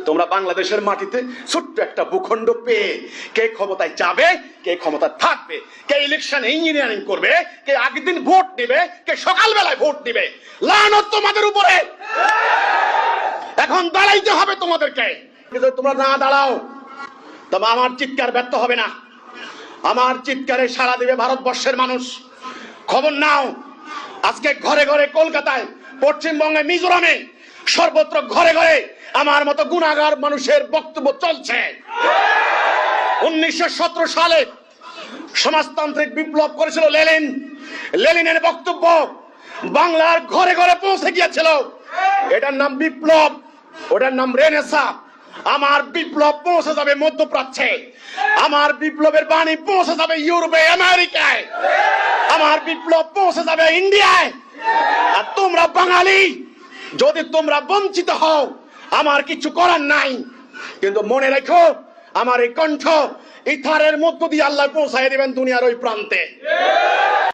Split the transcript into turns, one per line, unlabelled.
তোমরা বাংলাদেশের মাটিতে ছোট্ট একটা ভূখণ্ড পেয়ে কে ক্ষমতায় যাবে, কে ক্ষমতায় থাকবে, কে ইলেকশন ইঞ্জিনিয়ারিং করবে, কে আগের দিন ভোট নেবে, কে সকালবেলায় ভোট নেবে, লানত তোমাদের উপরে। এখন দাঁড়াইতে হবে তোমাদেরকে। কিন্তু তোমরা না দাঁড়াও তবে আমার চিৎকার ব্যর্থ হবে না। আমার চিৎকারে সাড়া দিবে ভারতবর্ষের মানুষ। খবর নাও, আজকে ঘরে ঘরে, কলকাতায়, পশ্চিমবঙ্গে, মিজোরামে, সর্বত্র ঘরে ঘরে আমার মতো গুণাগার মানুষের বক্তব্য চলছে। 1917 সালে সমাজতান্ত্রিক বিপ্লব করেছিল লেনিন। লেনিনের বক্তব্য বাংলার ঘরে ঘরে পৌঁছে গিয়েছিল। এটার নাম বিপ্লব, ওটার নাম রেনেসা। আমার বিপ্লব পৌঁছে যাবে মধ্যপ্রাচ্যে, আমার বিপ্লবের বাণী পৌঁছে যাবে ইউরোপে, আমেরিকায়, আমার বিপ্লব পৌঁছে যাবে ইন্ডিয়ায়। আর তোমরা বাঙালি, যদি তোমরা বঞ্চিত হও আমার কিছু করার নাই, কিন্তু মনে রেখো আমার এই কণ্ঠ ইথারের মধ্য দিয়ে আল্লাহ পৌঁছায় দিবেন দুনিয়ার ওই প্রান্তে।